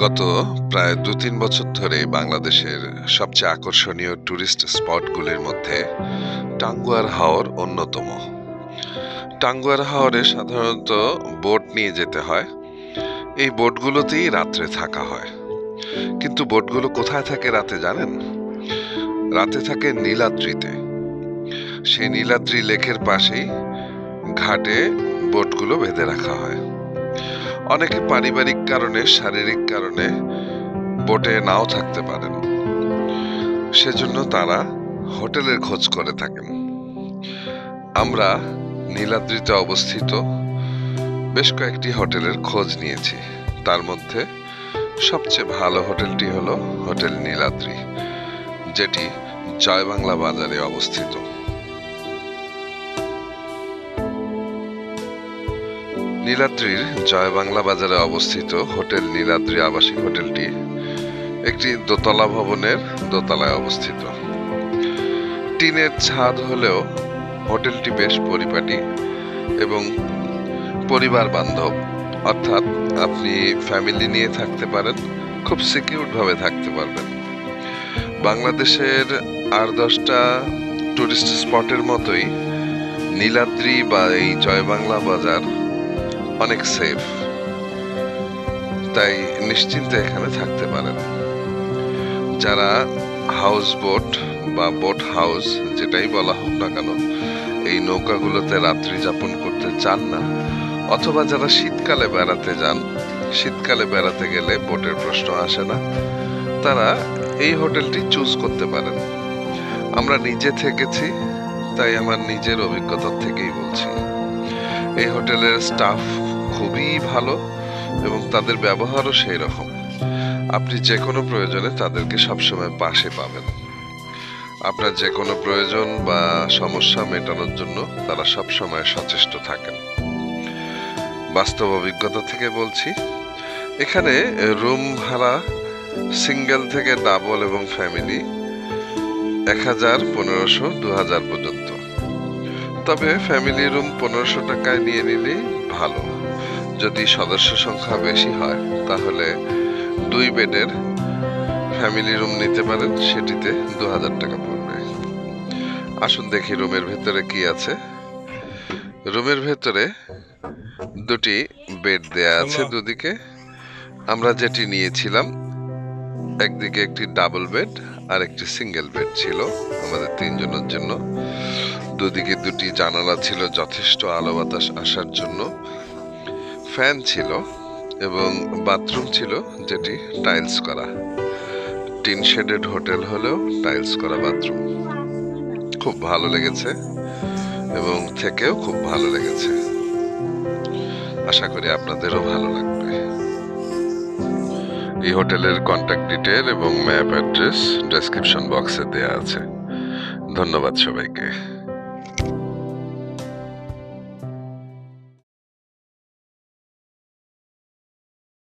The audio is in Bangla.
গত প্রায় ২-৩ বছর ধরে বাংলাদেশের সবচেয়ে আকর্ষণীয় টুরিস্ট স্পটগুলির মধ্যে টাঙ্গুয়ার হাওর অন্যতম। টাঙ্গুয়ার হাওরে সাধারণত বোট নিয়ে যেতে হয়। এই বোটগুলোতেই রাত্রে থাকা হয়। কিন্তু বোটগুলো কোথায় থাকে রাতে জানেন? রাতে থাকে নীলাদ্রিতে। সেই নীলাদ্রি লেকের পাশেই ঘাটে বোটগুলো বেঁধে রাখা হয়। অনেকে পারিবারিক কারণে, শারীরিক কারণে বোটে নাও থাকতে পারেন, সেজন্য তারা হোটেলের খোঁজ করে থাকেন। আমরা নীলাদ্রিতে অবস্থিত বেশ কয়েকটি হোটেলের খোঁজ নিয়েছি। তার মধ্যে সবচেয়ে ভালো হোটেলটি হলো হোটেল নীলাদ্রি, যেটি জয়বাংলা বাজারে অবস্থিত। নীলাদ্রির জয়বাংলা বাজারে অবস্থিত হোটেল নীলাদ্রি আবাসিক হোটেলটি একটি দোতলা ভবনের দোতলায় অবস্থিত। টিনের ছাদ হলেও হোটেলটি বেশ পরিপাটি এবং পরিবার বান্ধব, অর্থাৎ আপনি ফ্যামিলি নিয়ে থাকতে পারেন, খুব সিকিউর ভাবে থাকতে পারবেন। বাংলাদেশের ৮-১০টা টুরিস্ট স্পটের মতোই নীলাদ্রি বা এই জয়বাংলা বাজার অনেক সেফ, তাই নিশ্চিন্তে এখানে থাকতে পারেন। যারা হাউস বোট বা বোট হাউস যেটাই বলা হোক না কেন, এই নৌকাগুলোতে রাত্রি যাপন করতে চান না, অথবা যারা শীতকালে বেড়াতে যান, শীতকালে বেড়াতে গেলে বোটের প্রশ্ন আসে না, তারা এই হোটেলটি চুজ করতে পারেন। আমরা নিজে থেকেছি, তাই আমার নিজের অভিজ্ঞতা থেকেই বলছি। এই হোটেলের স্টাফ খুবই ভালো এবং তাদের ব্যবহারও সেই রকম। আপনি যে কোনো প্রয়োজনে তাদেরকে সবসময় পাশে পাবেন। আপনার যে কোনো প্রয়োজন বা সমস্যা মেটানোর জন্য তারা সবসময় সচেষ্ট থাকেন। বাস্তব অভিজ্ঞতা থেকে বলছি, এখানে রুম ভাড়া সিঙ্গেল থেকে ডাবল এবং ফ্যামিলি ১,০০০, ১৫০০, ২,০০০ পর্যন্ত। তবে ফ্যামিলি রুম ১৫০০ টাকায় নিয়ে নিলেই ভালো। যদি সদস্য সংখ্যা বেশি হয় তাহলে ২ বেডের ফ্যামিলি রুম নিতে পারেন, সেটিতে ২,০০০ টাকা পড়বে। আসুন দেখি রুমের ভেতরে কি আছে। রুমের ভেতরে ২টি বেড দেয়া আছে দুদিকে। আমরা যেটি নিয়েছিলাম, একদিকে একটি ডাবল বেড আর একটি সিঙ্গেল বেড ছিল আমাদের ৩ জনের জন্য। দুদিকে ২টি জানালা ছিল যথেষ্ট আলো বাতাস আসার জন্য। ফ্যান ছিল এবং বাথরুম ছিল যেটি টাইলস করা। টিন শেডেড হোটেল হলেও টাইলস করা বাথরুম। খুব ভালো লেগেছে এবং থেকেও খুব ভালো লেগেছে। আশা করি আপনাদেরও ভালো লাগবে। এই হোটেলের কন্ট্যাক্ট ডিটেল এবং ম্যাপ অ্যাড্রেস ডেসক্রিপশন বক্সে দেয়া আছে। ধন্যবাদ সবাইকে।